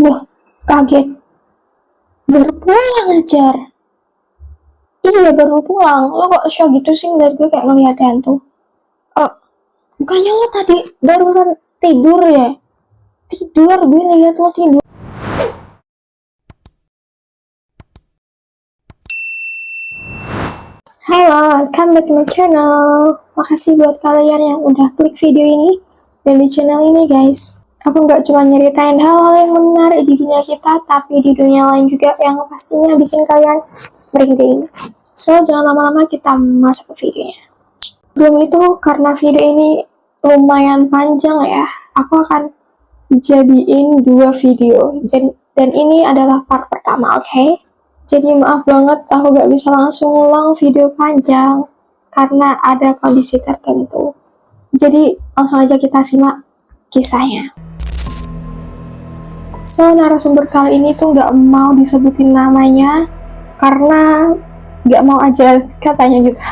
Loh, kaget. Baru pulang ajar. Iya, baru pulang. Lo kok shock gitu sih ngeliat gue kayak ngeliat hantu? Oh, bukannya lo tadi barusan tidur ya? Tidur, gue lihat lo tidur. Halo, welcome back to my channel. Makasih buat kalian yang udah klik video ini. Dan di channel ini guys, aku nggak cuma nyeritain hal-hal yang menarik di dunia kita, tapi di dunia lain juga yang pastinya bikin kalian merinding. So, jangan lama-lama, kita masuk ke videonya. Belum itu, karena video ini lumayan panjang ya, aku akan jadiin 2 video. Dan ini adalah part pertama, oke? Jadi maaf banget aku gak bisa langsung ulang video panjang karena ada kondisi tertentu. Jadi langsung aja kita simak kisahnya. So, narasumber kali ini tuh gak mau disebutin namanya karena gak mau aja katanya gitu.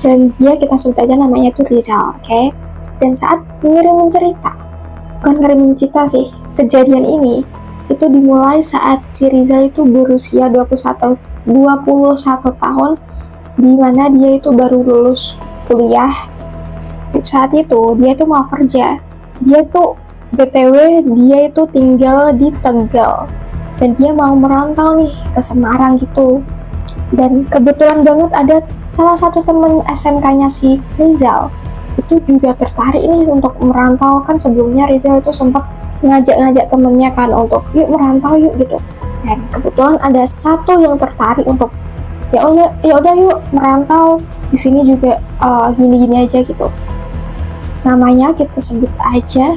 Dan dia kita sebut aja namanya tuh Rizal, oke? Dan saat ngirimin cerita, bukan ngirimin cerita sih, kejadian ini itu dimulai saat si Rizal itu berusia 21 tahun, di mana dia itu baru lulus kuliah. Saat itu dia itu mau kerja. Dia tuh BTW dia itu tinggal di Tegal dan dia mau merantau nih ke Semarang gitu. Dan kebetulan banget ada salah satu temen SMK-nya si Rizal itu juga tertarik nih untuk merantau. Kan sebelumnya Rizal itu sempat ngajak temennya kan untuk yuk merantau yuk gitu. Dan kebetulan ada satu yang tertarik untuk ya udah yuk merantau di sini juga gini-gini aja gitu. Namanya kita sebut aja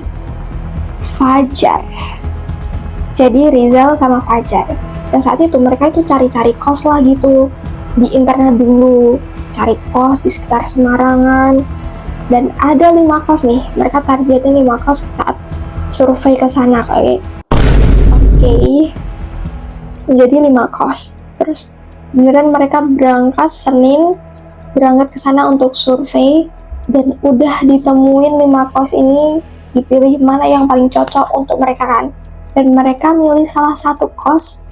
Fajar. Jadi Rizal sama Fajar. Dan saat itu mereka itu cari-cari kos lah gitu di internet dulu, cari kos di sekitar Semarangan. Dan ada 5 kos nih, mereka targetin 5 kos saat survei ke sana kayak. Oke. Jadi 5 kos. Terus beneran mereka berangkat Senin, berangkat ke sana untuk survei dan udah ditemuin 5 kos ini, dipilih mana yang paling cocok untuk mereka kan. Dan mereka milih salah satu kos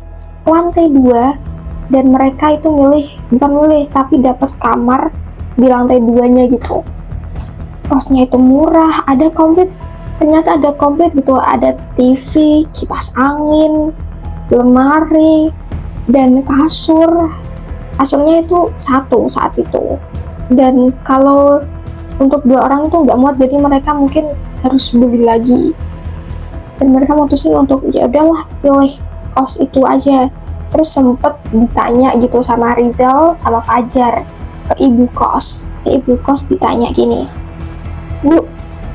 lantai 2 dan mereka itu bukan milih tapi dapat kamar di lantai 2-nya gitu. Kosnya itu murah, ternyata ada komplit gitu, ada TV, kipas angin, lemari, dan kasurnya itu satu saat itu. Dan kalau untuk 2 orang itu nggak muat, jadi mereka mungkin harus beli lagi. Dan mereka mutusin untuk ya udahlah pilih kos itu aja. Terus sempet ditanya gitu sama Rizal sama Fajar ke ibu kos ditanya gini, Bu,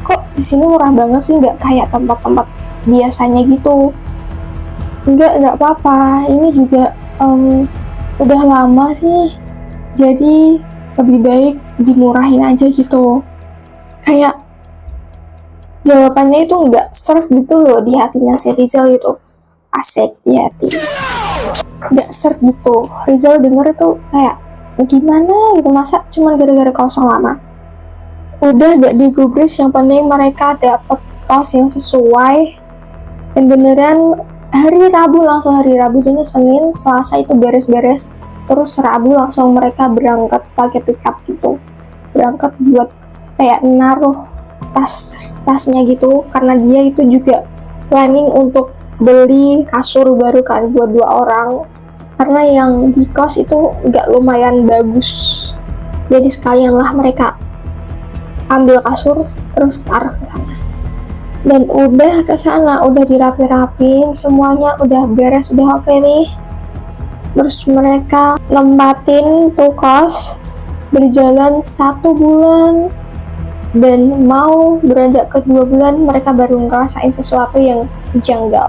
kok di sini murah banget sih, nggak kayak tempat-tempat biasanya gitu? Nggak apa-apa, ini juga udah lama sih, jadi lebih baik dimurahin aja gitu. Kayak jawabannya itu nggak seret gitu loh di hatinya si Rizal itu. Asik di hati, nggak seret gitu. Rizal denger tuh kayak gimana gitu, masa cuman gara-gara kosong lama. Udah gak digubris, yang penting mereka dapet kos yang sesuai. Dan beneran hari Rabu jadi Senin, Selasa itu beres-beres, terus Rabu langsung mereka berangkat pakai pickup gitu, berangkat buat kayak naruh tasnya gitu, karena dia itu juga planning untuk beli kasur baru kan buat 2 orang, karena yang di kos itu gak lumayan bagus. Jadi sekalian lah mereka ambil kasur terus taruh ke sana. Dan udah ke sana, udah dirapi-rapin, semuanya udah beres, udah oke nih. Terus mereka nempatin tuh kos, berjalan 1 bulan, dan mau beranjak ke 2 bulan mereka baru ngerasain sesuatu yang janggal.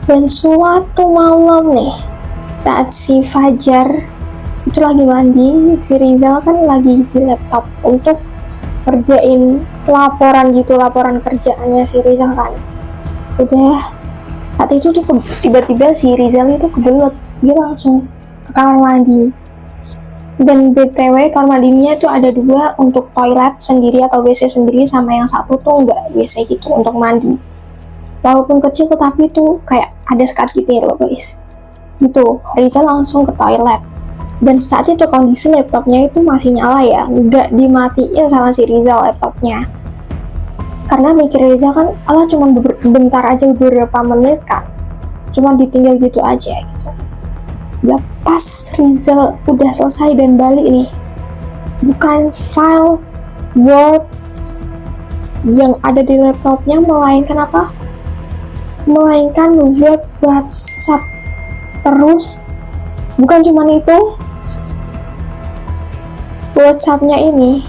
Dan suatu malam nih, saat si Fajar itu lagi mandi, si Rizal kan lagi di laptop untuk kerjain laporan kerjaannya si Rizal kan. Udah saat itu tuh tiba-tiba si Rizal itu kebelet, dia langsung ke kamar mandi. Dan BTW kamar mandinya itu ada 2, untuk toilet sendiri atau WC sendiri, sama yang satu tuh nggak WC gitu untuk mandi. Walaupun kecil tapi tuh kayak ada sekat gitu ya loh guys. Gitu, Rizal langsung ke toilet. Dan saat itu kondisi laptopnya itu masih nyala ya, nggak dimatiin sama si Rizal laptopnya. Karena mikir Rizal kan, Allah cuma bentar aja, beberapa menit kan, cuma ditinggal gitu aja gitu. Pas Rizal udah selesai dan balik nih, bukan file Word yang ada di laptopnya, melainkan apa? Melainkan web WhatsApp. Terus bukan cuma itu, WhatsApp-nya ini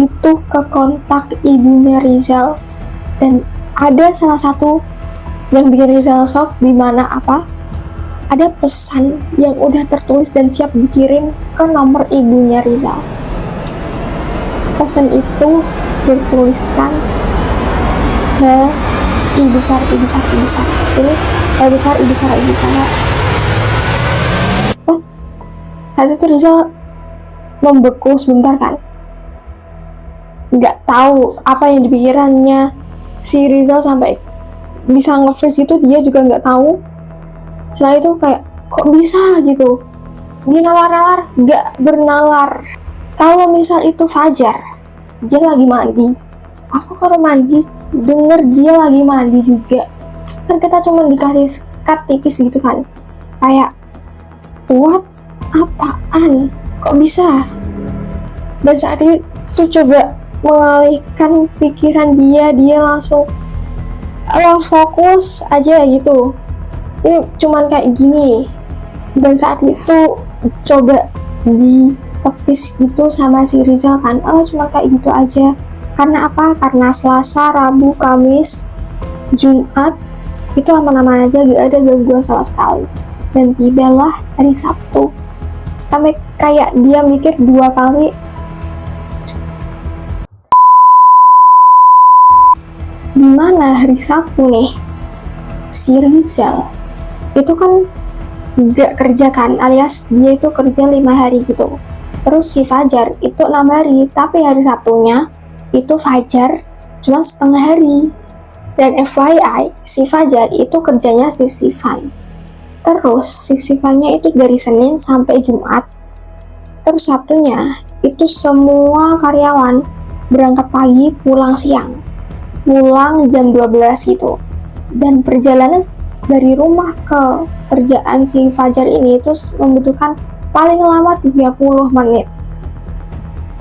itu ke kontak ibunya Rizal, dan ada salah satu yang bikin Rizal shock, di mana apa? Ada pesan yang udah tertulis dan siap dikirim ke nomor ibunya Rizal. Pesan itu bertuliskan ibu besar. Ini ibu besar. Saat itu Rizal membeku sebentar kan, nggak tahu apa yang dipikirannya si Rizal sampai bisa nge-freeze gitu, dia juga nggak tahu. Setelah itu kayak, kok bisa gitu, dia nalar-nalar, nggak bernalar. Kalau misal itu Fajar, dia lagi mandi, aku kalau mandi denger dia lagi mandi juga, kan kita cuma dikasih sekat tipis gitu kan, kayak what, apaan, kok bisa. Dan saat itu coba mengalihkan pikiran dia langsung fokus aja gitu, ini cuman kayak gini. Dan saat itu coba ditepis gitu sama si Rizal kan, cuma kayak gitu aja. Karena apa? Karena Selasa, Rabu, Kamis, Jumat itu aman-aman aja, gak ada gangguan sama sekali. Dan tibalah hari Sabtu, sampai kayak dia mikir 2 kali, dimana hari Sabtu nih si Rizal itu kan gak kerja kan, alias dia itu kerja 5 hari gitu. Terus si Fajar itu 6 hari, tapi hari Sabtunya itu Fajar cuma setengah hari. Dan FYI, si Fajar itu kerjanya shift-shiftan. Terus shift-shiftannya itu dari Senin sampai Jumat. Terus Sabtunya itu semua karyawan berangkat pagi, pulang siang, pulang jam 12 gitu. Dan perjalanan dari rumah ke kerjaan si Fajar ini itu membutuhkan paling lama 30 menit.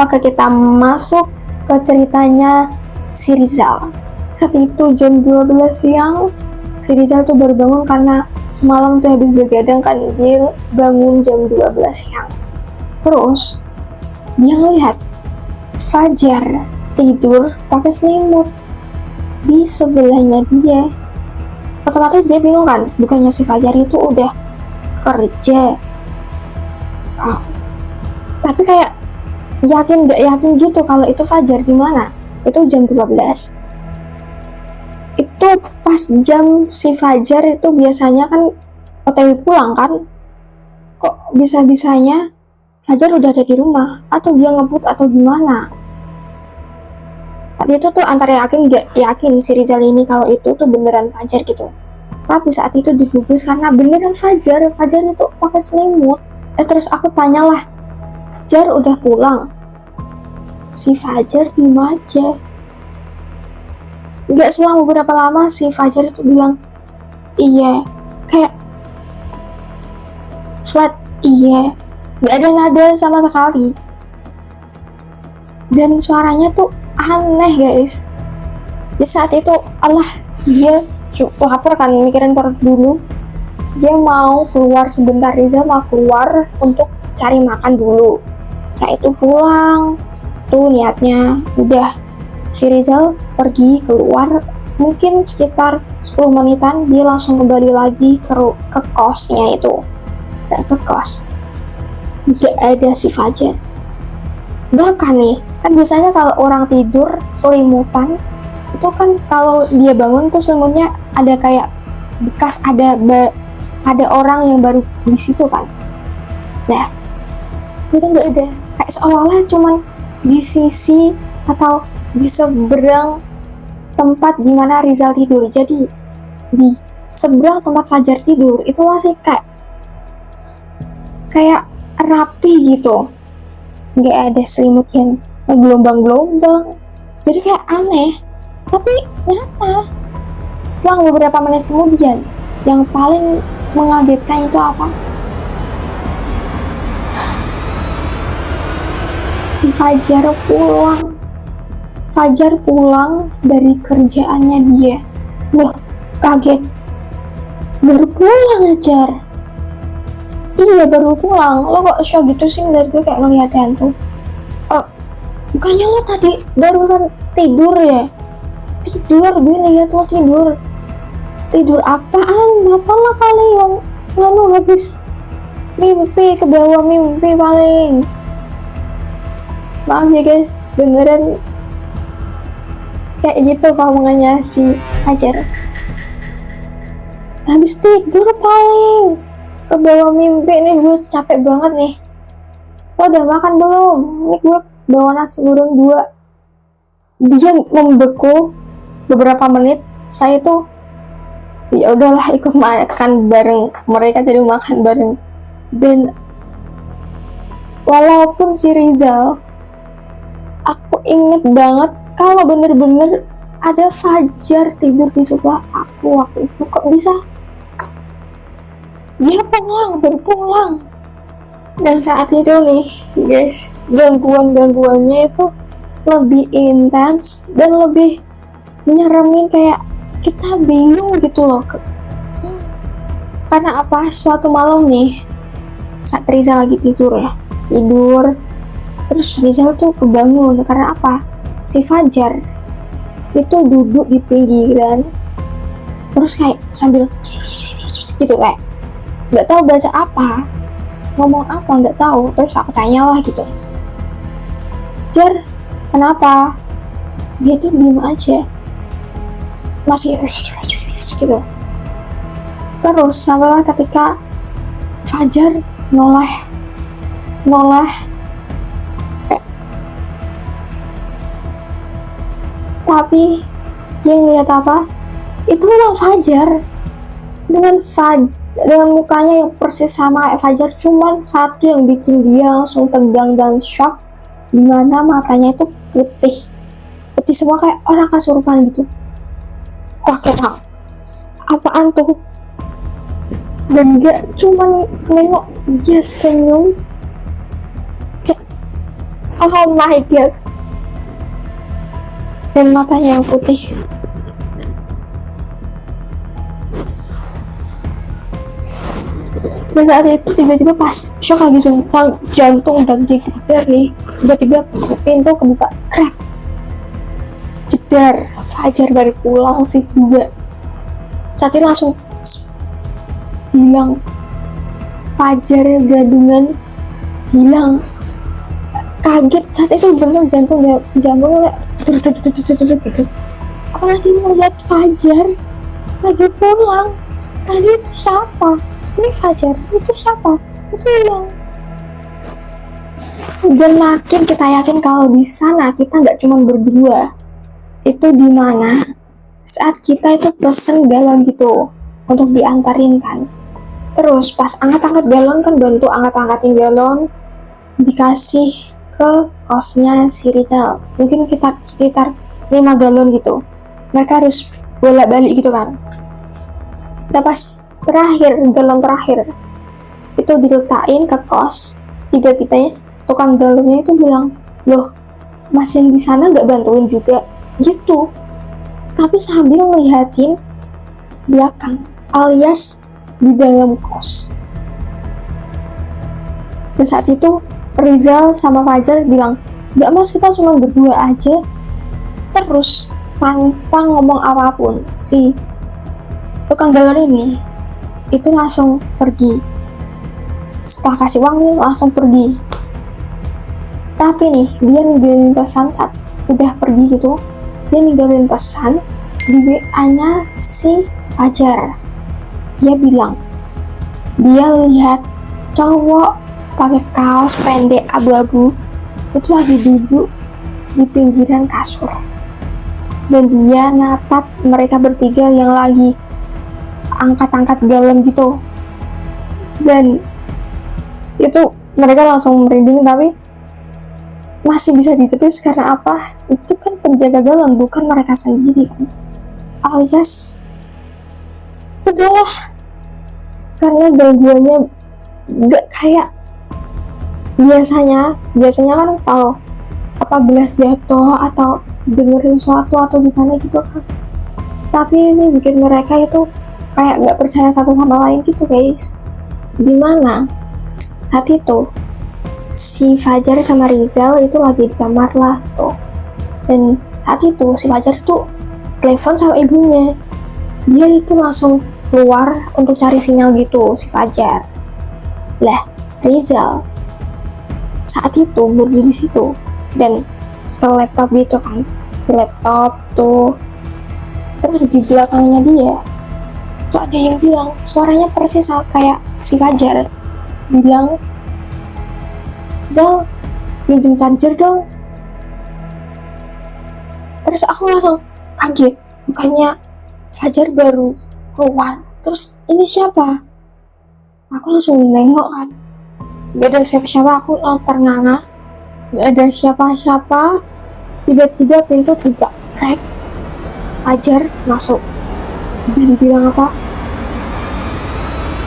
Oke, kita masuk ke ceritanya si Rizal. Saat itu jam 12 siang, si Rizal tuh baru bangun karena semalam tuh habis begadang kan, dia bangun jam 12 siang. Terus dia ngelihat Fajar tidur pakai selimut di sebelahnya dia. Otomatis dia bingung kan, bukannya si Fajar itu udah kerja. Tapi kayak yakin gak yakin gitu kalau itu Fajar, gimana? Itu jam 12. Itu pas jam si Fajar itu biasanya kan OTW pulang kan. Kok bisa-bisanya Fajar udah ada di rumah, atau dia ngebut atau gimana? Saat itu tuh antara yakin gak yakin si Rizal ini kalau itu tuh beneran Fajar gitu. Tapi saat itu digubris karena beneran Fajar itu pakai selimut. Terus aku tanyalah, Jar udah pulang? Si Fajar diem aja. Gak selang beberapa lama si Fajar itu bilang, iya, kayak flat, iya, gak ada nada sama sekali. Dan suaranya tuh aneh guys. Di saat itu Allah, dia lapar kan, mikirin perut dulu. Dia mau keluar sebentar, Rizal mau keluar untuk cari makan dulu. Setelah itu pulang, tuh niatnya udah si Rizal pergi keluar, mungkin sekitar 10 menitan dia langsung kembali lagi ke kosnya itu. Dan ke kos gak ada si Fajar. Bahkan nih, kan biasanya kalau orang tidur selimutan itu kan kalau dia bangun tuh selimutnya ada kayak bekas, ada orang yang baru di situ kan. Nah, itu nggak ada, kayak seolah-olah cuman di sisi atau di seberang tempat dimana Rizal tidur. Jadi di seberang tempat Fajar tidur itu masih kayak rapi gitu, nggak ada selimut yang gelombang-gelombang, jadi kayak aneh. Tapi nyata setelah beberapa menit kemudian, yang paling mengagetkan itu apa? Si Fajar pulang dari kerjaannya dia. Loh, kaget, baru pulang aja. Iya, baru pulang. Lo kok shock gitu sih ngeliat gue kayak ngeliat hantu? Bukannya lo tadi barusan tidur ya? Tidur, gue lihat lo tidur. Tidur apaan? Apa lah kali yang lalu habis mimpi, ke bawah mimpi paling. Maaf ya guys, beneran kayak gitu ngomongannya si Fajar. Habis tidur paling ke bawah mimpi nih, gue capek banget nih. Lo udah makan belum? Nih gue bawa nasi goreng 2. Dia membeku beberapa menit. Saya tuh ya udahlah ikut makan bareng mereka, jadi makan bareng. Dan walaupun si Rizal, aku inget banget kalau bener-bener ada Fajar tidur di sebelah aku waktu itu. Kok bisa? Dia baru pulang. Dan saat itu nih guys, gangguannya itu lebih intens dan lebih nyeremin, kayak kita bingung gitu loh. Karena apa? Suatu malam nih, saat Rizal lagi tidur, terus Rizal tuh kebangun. Karena apa? Si Fajar itu duduk di pinggiran, terus kayak sambil gitu, kayak nggak tahu baca apa, ngomong apa nggak tahu. Terus aku tanyalah gitu, Jar, kenapa? Dia tuh diem aja, masih gitu. Terus sampailah ketika Fajar noleh, tapi dia ngeliat apa? Itu memang Fajar dengan mukanya yang persis sama kayak Fajar, cuman satu yang bikin dia langsung tegang dan shock, dimana matanya itu putih semua kayak orang kesurupan gitu. Kok kayak apaan tuh? Dan gak cuman nengok, dia senyum kayak oh my god, dan matanya yang putih. Dan saat itu tiba-tiba pas shock lagi, sumpah jantung udah geber nih, tiba-tiba pintu kebuka, krek, jedar. Fajar baru pulang shift 2. Saat itu langsung hilang. Fajar gadungan hilang. Kaget saat itu, bener jantungnya gitu. Apalagi melihat Fajar lagi pulang. Tadi itu siapa? Ini Fajar, itu siapa? Itu hilang. Dan makin kita yakin kalau di sana kita nggak cuma berdua. Itu di mana saat kita itu pesen galon gitu untuk diantarin kan. Terus pas angkat-angkat galon kan, bantu angkat-angkatin galon, dikasih ke kosnya si Rizal. Mungkin kita sekitar 5 galon gitu. Mereka harus bolak-balik gitu kan. Nah pas galon terakhir itu diletakin ke kos, tiba-tiba tukang galonnya itu bilang, loh mas yang di sana nggak bantuin juga gitu, tapi sambil ngeliatin belakang alias di dalam kos. Dan saat itu Rizal sama Fajar bilang, nggak mas, kita cuma berdua aja. Terus tanpa ngomong apapun, si tukang galon ini itu langsung pergi. Setelah kasih uang nih langsung pergi. Tapi nih dia ninggalin pesan saat udah pergi gitu. Dia ninggalin pesan di WA-nya si Fajar. Dia bilang dia lihat cowok pakai kaos pendek abu-abu, itu lagi duduk di pinggiran kasur. Dan dia natap mereka bertiga yang lagi angkat-angkat galon gitu. Dan itu mereka langsung merinding, tapi masih bisa ditepis karena apa? Itu kan penjaga galon, bukan mereka sendiri kan. Alias udahlah, karena gangguannya gak kayak biasanya kan kalau apa gelas jatuh atau denger sesuatu atau gimana gitu kan. Tapi ini bikin mereka itu kayak gak percaya satu sama lain gitu guys. Dimana saat itu si Fajar sama Rizal itu lagi di kamar lah gitu. Dan saat itu si Fajar tuh telepon sama ibunya. Dia itu langsung keluar untuk cari sinyal gitu si Fajar. Lah Rizal saat itu berdiri di situ dan ke laptop gitu kan, di laptop gitu. Terus di belakangnya dia tuh ada yang bilang, suaranya persis kayak si Fajar, bilang, Zal, pinjam charger dong. Terus aku langsung kaget, bukannya Fajar baru keluar, terus ini siapa? Aku langsung nengok kan, gak ada siapa-siapa, aku ternganga, gak ada siapa-siapa. Tiba-tiba pintu dibuka, krek, Fajar masuk dan bilang apa?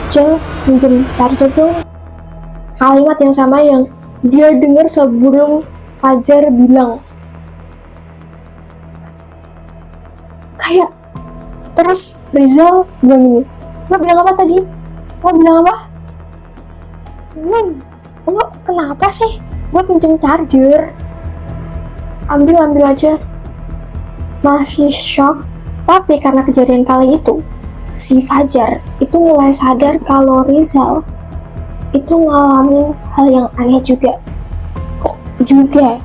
Jel, pinjam charger dong. Kalimat yang sama yang dia dengar sebelum Fajar bilang. Kayak terus Rizal bilang gini, lo bilang apa tadi? Lo bilang apa? Lo kenapa sih? Gue pinjam charger. Ambil aja. Masih shock. Tapi karena kejadian kali itu, si Fajar itu mulai sadar kalau Rizal itu ngalamin hal yang aneh juga. Kok juga?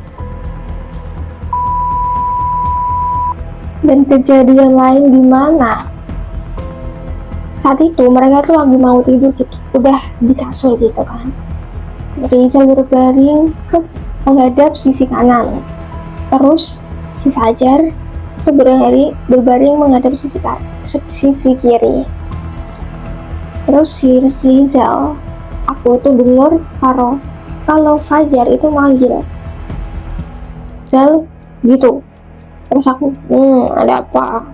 Dan kejadian lain di mana saat itu mereka tuh lagi mau tidur gitu, udah di kasur gitu kan. Rizal berbaring menghadap sisi kanan, terus si Fajar itu berbaring menghadap sisi kiri. Terus si Rizal, aku tuh dengar kalau Fajar itu manggil Zal gitu. Terus aku, ada apa?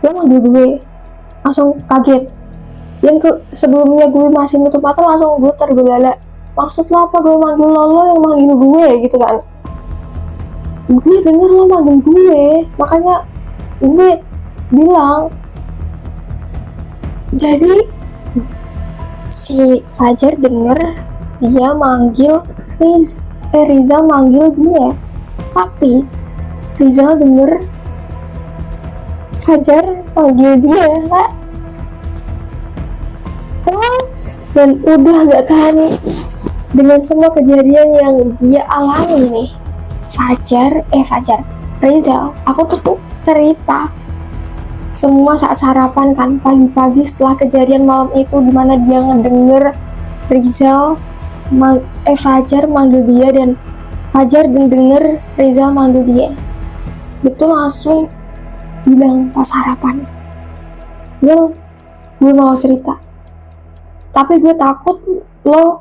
Dia manggil gue, langsung kaget. Yang sebelumnya gue masih nutup mata, langsung gue terbelalak. Maksud lo apa gue manggil lo yang manggil gue gitu kan? Gue denger lo manggil gue, makanya gue bilang. Jadi si Fajar denger dia manggil Rizal manggil dia, tapi Rizal denger Fajar panggil dia, Kak. Dan udah gak tahan dengan semua kejadian yang dia alami nih. Rizal, aku tuh cerita semua saat sarapan kan, pagi-pagi setelah kejadian malam itu, dimana dia ngedenger Rizal Fajar manggil dia dan Fajar denger Rizal manggil dia. Betul, langsung bilang pas sarapan, Zal, gue mau cerita, tapi gue takut lo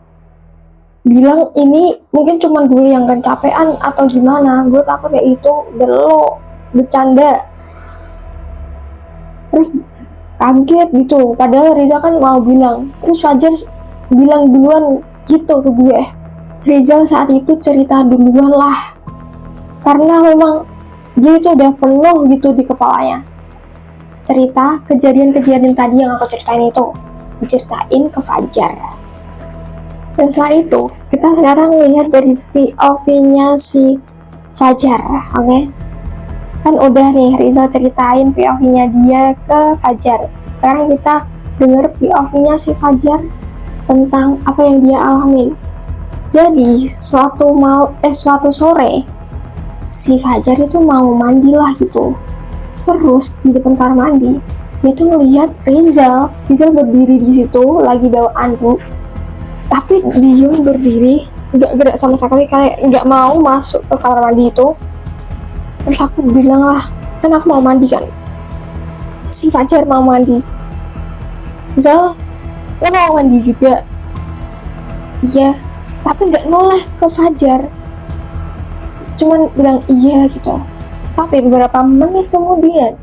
bilang ini mungkin cuma gue yang kecapean atau gimana. Gue takut kayak itu dan lo bercanda. Terus kaget gitu, padahal Rizal kan mau bilang. Terus Fajar bilang duluan gitu ke gue. Rizal saat itu cerita duluan lah, karena memang dia itu udah penuh gitu di kepalanya. Cerita kejadian-kejadian tadi yang aku ceritain itu diceritain ke Fajar. Dan setelah itu kita sekarang lihat dari POV-nya si Fajar, oke? Kan udah nih Rizal ceritain POV-nya dia ke Fajar. Sekarang kita denger POV-nya si Fajar tentang apa yang dia alamin. Jadi suatu sore si Fajar itu mau mandi lah gitu. Terus di depan kamar mandi dia tuh ngelihat Rizal berdiri di situ lagi bawa anduk. tapi diem berdiri, nggak gerak sama sekali, kayak nggak mau masuk ke kamar mandi itu. Terus aku bilang lah, kan aku mau mandi kan, si Fajar mau mandi, Zal, lo mau mandi juga? Iya, tapi nggak noleh ke Fajar, cuman bilang iya gitu. Tapi beberapa menit kemudian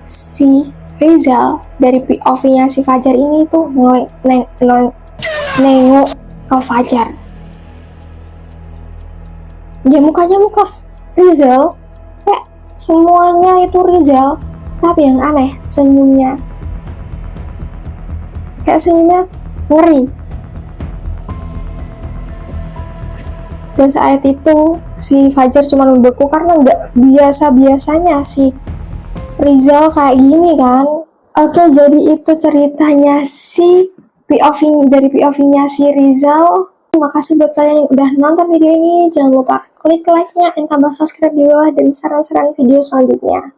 si Rizal dari POV-nya si Fajar ini tuh nengok ke Fajar. Dia mukanya muka Rizal, kayak semuanya itu Rizal, tapi yang aneh senyumnya, kayak senyumnya ngeri. Dan saat itu si Fajar cuma membeku karena nggak biasa-biasanya si Rizal kayak gini kan. Oke, jadi itu ceritanya si dari POV-nya si Rizal. Terima kasih buat kalian yang udah nonton video ini. Jangan lupa klik like-nya dan tambah subscribe di bawah dan saran-saran video selanjutnya.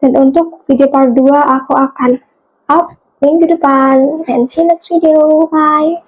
Dan untuk video part 2 aku akan up minggu depan. And see you next video. Bye.